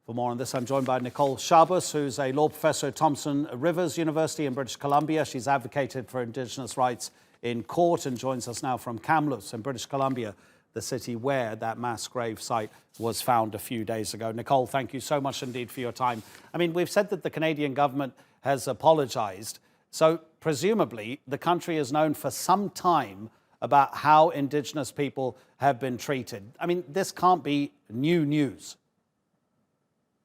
For more on this, I'm joined by Nicole Schabus, who's a law professor at Thompson Rivers University in British Columbia. She's advocated for Indigenous rights in court and joins us now from Tk'emlups in British Columbia, the city where that mass grave site was found a few days ago. Nicole, thank you so much indeed for your time. I mean, we've said that the Canadian government has apologized. So presumably the country is known for some time about how Indigenous people have been treated. I mean, this can't be new news.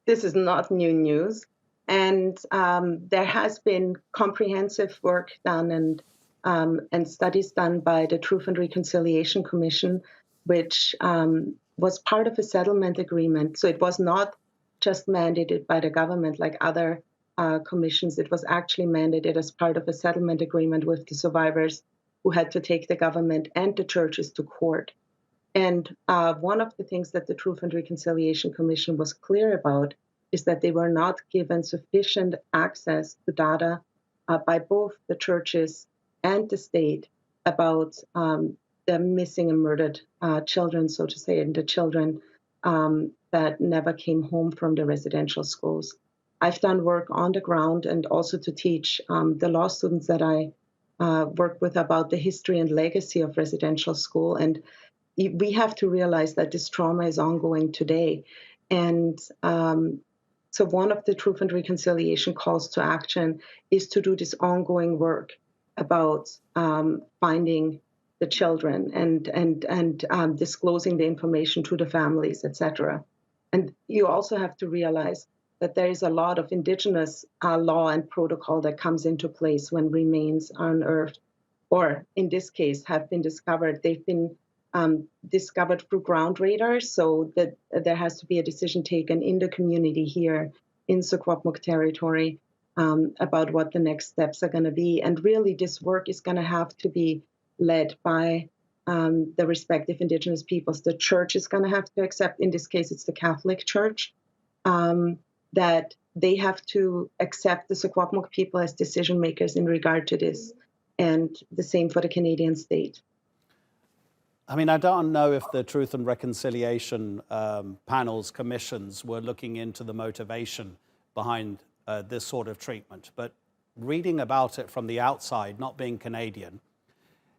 This is not new news. And there has been comprehensive work done and studies done by the Truth and Reconciliation Commission, which was part of a settlement agreement. So it was not just mandated by the government like other commissions. It was actually mandated as part of a settlement agreement with the survivors who had to take the government and the churches to court. And one of the things that the Truth and Reconciliation Commission was clear about is that they were not given sufficient access to data by both the churches and the state about the missing and murdered children, so to say, and the children that never came home from the residential schools. I've done work on the ground and also to teach the law students that I work with about the history and legacy of residential school. And we have to realize that this trauma is ongoing today. And so one of the Truth and Reconciliation calls to action is to do this ongoing work about finding the children and disclosing the information to the families, etc. And you also have to realize that there is a lot of Indigenous law and protocol that comes into place when remains are unearthed, or in this case, have been discovered. They've been discovered through ground radars, so that there has to be a decision taken in the community here in Tk'emlups territory about what the next steps are going to be. And really, this work is going to have to be led by the respective Indigenous peoples. The church is going to have to accept, in this case, it's the Catholic Church, that they have to accept the Tk'emlups people as decision makers in regard to this, and the same for the Canadian state. I mean, I don't know if the Truth and Reconciliation panels, commissions were looking into the motivation behind this sort of treatment, but reading about it from the outside, not being Canadian,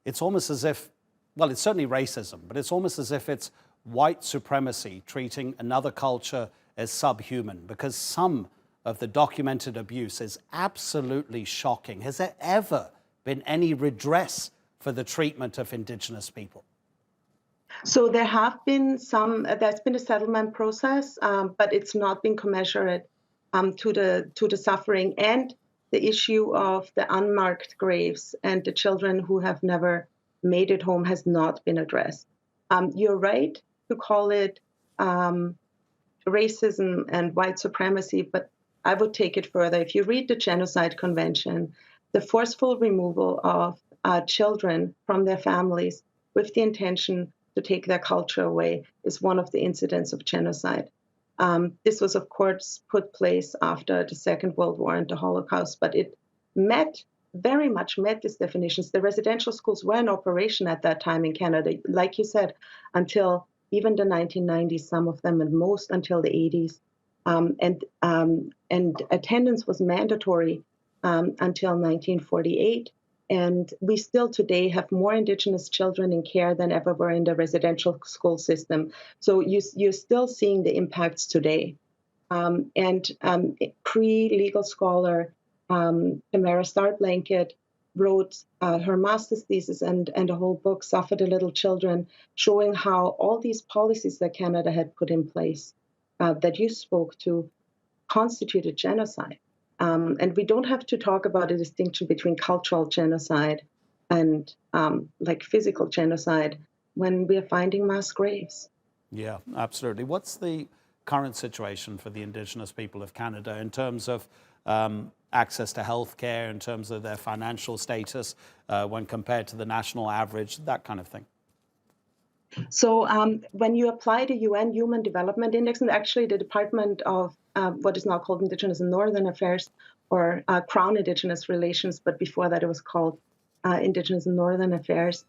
it's almost as if, well, it's certainly racism, but it's almost as if it's white supremacy treating another culture as subhuman, because some of the documented abuse is absolutely shocking. Has there ever been any redress for the treatment of Indigenous people? So there have been there's been a settlement process, but it's not been commensurate to the suffering and the issue of the unmarked graves and the children who have never made it home has not been addressed. You're right to call it racism and white supremacy, but I would take it further. If you read the Genocide Convention, the forceful removal of children from their families with the intention to take their culture away is one of the incidents of genocide. This was, of course, put place after the Second World War and the Holocaust, but it very much met these definitions. The residential schools were in operation at that time in Canada, like you said, until even the 1990s, some of them, and most until the 80s. And attendance was mandatory until 1948. And we still today have more Indigenous children in care than ever were in the residential school system. So you're still seeing the impacts today. Pre-legal scholar Tamara Starblanket wrote her master's thesis and a whole book, Suffer the Little Children, showing how all these policies that Canada had put in place that you spoke to constituted genocide. And we don't have to talk about a distinction between cultural genocide and like physical genocide when we are finding mass graves. Yeah, absolutely. What's the current situation for the Indigenous people of Canada in terms of access to healthcare, in terms of their financial status when compared to the national average, that kind of thing? So when you apply the UN Human Development Index, and actually the Department of what is now called Indigenous and Northern Affairs, or Crown Indigenous Relations, but before that it was called Indigenous and Northern Affairs,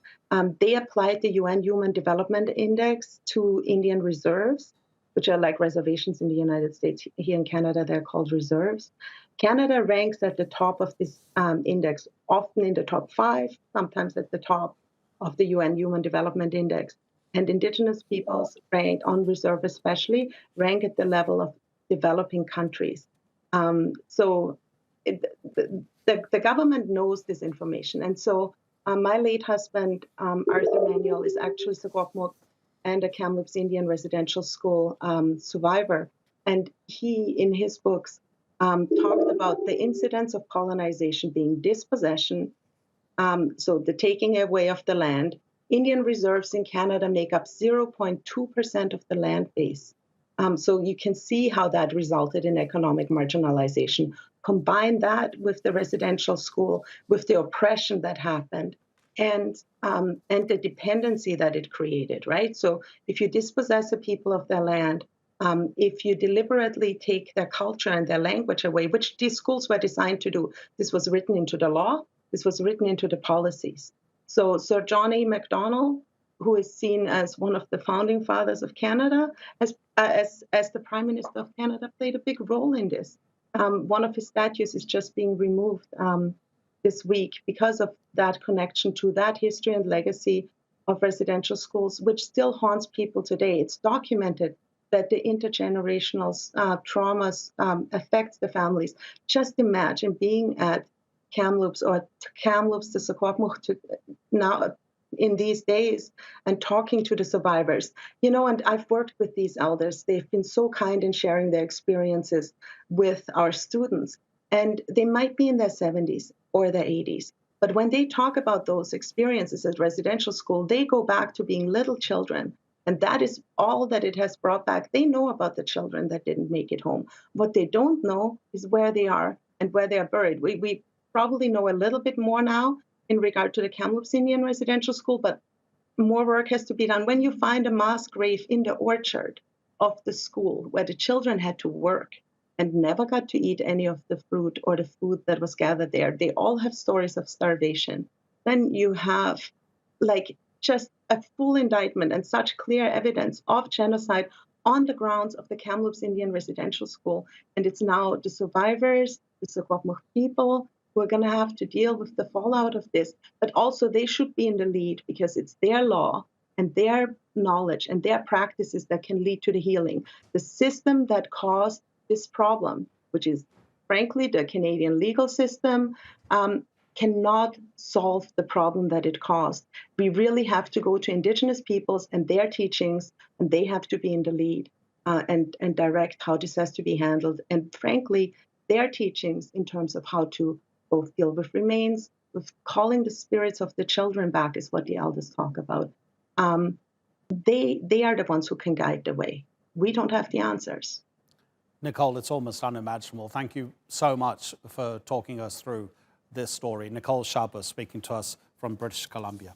they applied the UN Human Development Index to Indian reserves. which are like reservations in the United States. Here in Canada, they're called reserves. Canada ranks at the top of this index, often in the top 5, sometimes at the top of the UN Human Development Index. And Indigenous peoples rank, on reserve especially, rank at the level of developing countries. So the government knows this information. And so my late husband, Arthur Manuel, is actually Tk'emlups and a Tk'emlups Indian residential school survivor. And he, in his books, talked about the incidents of colonization being dispossession, so the taking away of the land. Indian reserves in Canada make up 0.2% of the land base. So you can see how that resulted in economic marginalization. Combine that with the residential school, with the oppression that happened, and the dependency that it created, right? So if you dispossess the people of their land, if you deliberately take their culture and their language away, which these schools were designed to do, this was written into the law, this was written into the policies. So Sir John A. Macdonald, who is seen as one of the founding fathers of Canada, as the Prime Minister of Canada, played a big role in this. One of his statues is just being removed this week because of that connection to that history and legacy of residential schools, which still haunts people today. It's documented that the intergenerational traumas affects the families. Just imagine being at Tk'emlups or Tk'emlups, the Secwepemc, now in these days, and talking to the survivors. You know, and I've worked with these elders. They've been so kind in sharing their experiences with our students. And they might be in their 70s or their 80s. But when they talk about those experiences at residential school, they go back to being little children. And that is all that it has brought back. They know about the children that didn't make it home. What they don't know is where they are and where they are buried. We probably know a little bit more now in regard to the Tk'emlups Indian residential school, but more work has to be done. When you find a mass grave in the orchard of the school where the children had to work and never got to eat any of the fruit or the food that was gathered there, they all have stories of starvation. Then you have like just a full indictment and such clear evidence of genocide on the grounds of the Tk'emlups Indian residential school. And it's now the survivors, the Secwepemc people, who are going to have to deal with the fallout of this. But also they should be in the lead because it's their law and their knowledge and their practices that can lead to the healing. The system that caused this problem, which is frankly the Canadian legal system, cannot solve the problem that it caused. We really have to go to Indigenous peoples and their teachings, and they have to be in the lead and direct how this has to be handled. And frankly, their teachings in terms of how to both deal with remains, with calling the spirits of the children back is what the elders talk about. They are the ones who can guide the way. We don't have the answers. Nicole, it's almost unimaginable. Thank you so much for talking us through this story. Nicole Schabus speaking to us from British Columbia.